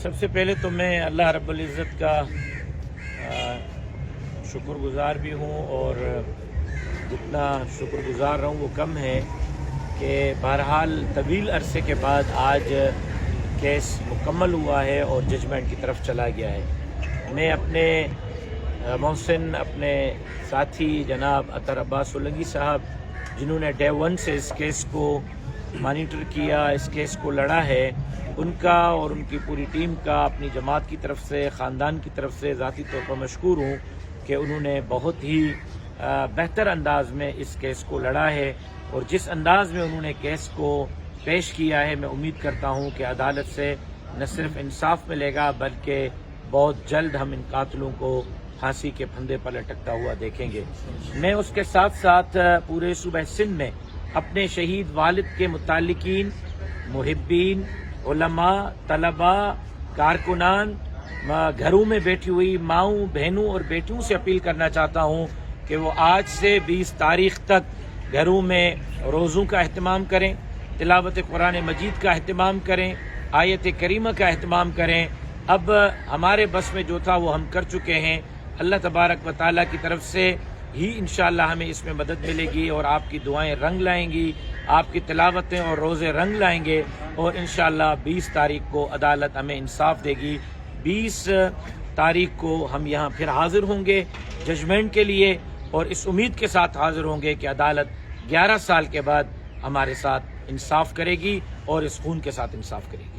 سب سے پہلے تو میں اللہ رب العزت کا شکر گزار بھی ہوں، اور جتنا شکر گزار رہوں وہ کم ہے کہ بہرحال طویل عرصے کے بعد آج کیس مکمل ہوا ہے اور ججمنٹ کی طرف چلا گیا ہے۔ میں اپنے محسن، اپنے ساتھی جناب اطہر عباس سولنگی صاحب، جنہوں نے ڈے 1 سے اس کیس کو مانیٹر کیا، اس کیس کو لڑا ہے، ان کا اور ان کی پوری ٹیم کا اپنی جماعت کی طرف سے، خاندان کی طرف سے ذاتی طور پر مشکور ہوں کہ انہوں نے بہت ہی بہتر انداز میں اس کیس کو لڑا ہے، اور جس انداز میں انہوں نے کیس کو پیش کیا ہے، میں امید کرتا ہوں کہ عدالت سے نہ صرف انصاف ملے گا بلکہ بہت جلد ہم ان قاتلوں کو پھانسی کے پھندے پر لٹکتا ہوا دیکھیں گے۔ میں اس کے ساتھ ساتھ پورے صوبہ سندھ میں اپنے شہید والد کے متعلقین، محبین، علماء، طلباء، کارکنان، گھروں میں بیٹھی ہوئی ماؤں، بہنوں اور بیٹیوں سے اپیل کرنا چاہتا ہوں کہ وہ آج سے 20 تاریخ تک گھروں میں روزوں کا اہتمام کریں، تلاوت قرآن مجید کا اہتمام کریں، آیت کریمہ کا اہتمام کریں۔ اب ہمارے بس میں جو تھا وہ ہم کر چکے ہیں، اللہ تبارک و تعالیٰ کی طرف سے ہی انشاءاللہ ہمیں اس میں مدد ملے گی، اور آپ کی دعائیں رنگ لائیں گی، آپ کی تلاوتیں اور روزے رنگ لائیں گے، اور انشاءاللہ 20 تاریخ کو عدالت ہمیں انصاف دے گی۔ 20 تاریخ کو ہم یہاں پھر حاضر ہوں گے ججمنٹ کے لیے، اور اس امید کے ساتھ حاضر ہوں گے کہ عدالت 11 سال کے بعد ہمارے ساتھ انصاف کرے گی اور اس خون کے ساتھ انصاف کرے گی۔